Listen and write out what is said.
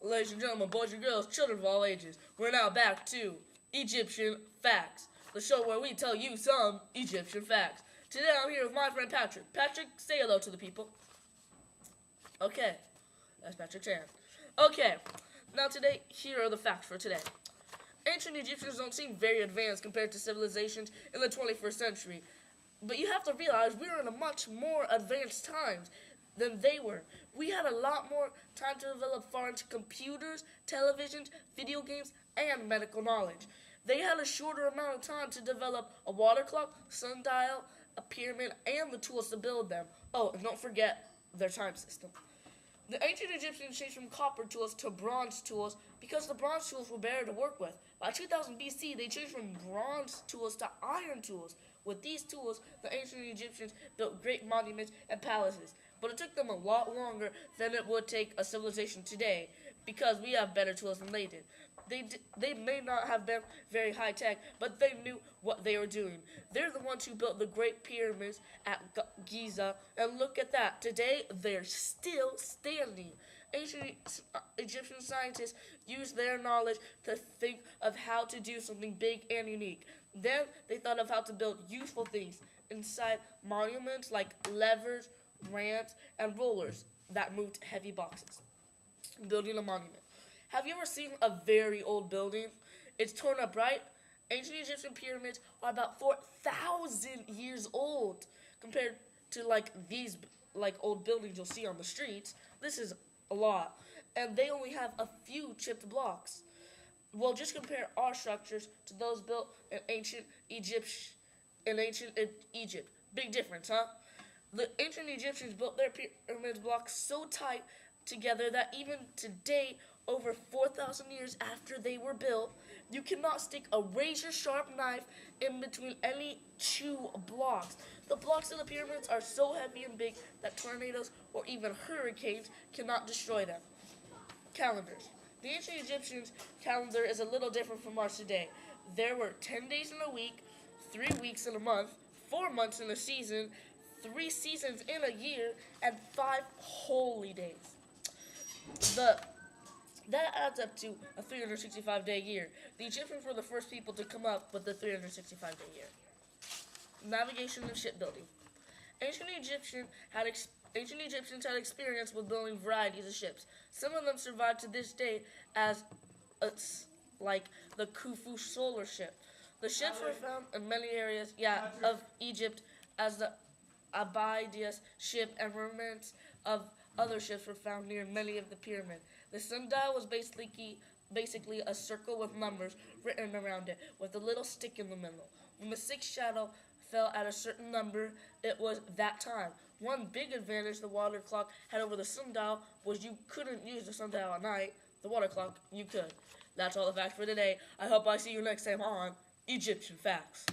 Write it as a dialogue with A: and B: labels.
A: Ladies and gentlemen, boys and girls, children of all ages, we're now back to Egyptian Facts, the show where we tell you some Egyptian facts. Today I'm here with my friend Patrick. Patrick, say hello to the people. Okay, that's Patrick Chan. Okay, now today, here are the facts for today. Ancient Egyptians don't seem very advanced compared to civilizations in the 21st century. But you have to realize we are in a much more advanced times than they were. We had a lot more time to develop far into computers, televisions, video games, and medical knowledge. They had a shorter amount of time to develop a water clock, sundial, a pyramid, and the tools to build them. Oh, and don't forget their time system. The ancient Egyptians changed from copper tools to bronze tools because the bronze tools were better to work with. By 2000 BC, they changed from bronze tools to iron tools. With these tools, the ancient Egyptians built great monuments and palaces. But it took them a lot longer than it would take a civilization today because we have better tools than they did. They may not have been very high tech, but they knew what they were doing. They're the ones who built the Great Pyramids at Giza, and look at that. Today, they're still standing. Ancient Egyptian scientists used their knowledge to think of how to do something big and unique. Then they thought of how to build useful things inside monuments like levers, ramps, and rollers that moved heavy boxes. Building a monument. Have you ever seen a very old building? It's torn up, right? Ancient Egyptian pyramids are about 4,000 years old compared to these old buildings you'll see on the streets. This is a lot. And they only have a few chipped blocks. Well, just compare our structures to those built in ancient Egypt. Big difference, huh? The ancient Egyptians built their pyramid blocks so tight together that even today, over 4,000 years after they were built, you cannot stick a razor-sharp knife in between any two blocks. The blocks of the pyramids are so heavy and big that tornadoes or even hurricanes cannot destroy them. Calendars. The ancient Egyptians' calendar is a little different from ours today. There were 10 days in a week, 3 weeks in a month, 4 months in a season, 3 seasons in a year, and 5 holy days. That adds up to a 365-day year. The Egyptians were the first people to come up with the 365-day year. Navigation and shipbuilding. Ancient Egyptians had experience with building varieties of ships. Some of them survive to this day as the Khufu solar ship. The ships were found in many areas of Egypt as the Abydos ship, and remnants of other ships were found near many of the pyramids. The sundial was basically a circle with numbers written around it, with a little stick in the middle. When the sixth shadow fell at a certain number, it was that time. One big advantage the water clock had over the sundial was you couldn't use the sundial at night. The water clock, you could. That's all the facts for today. I hope I see you next time on Egyptian Facts.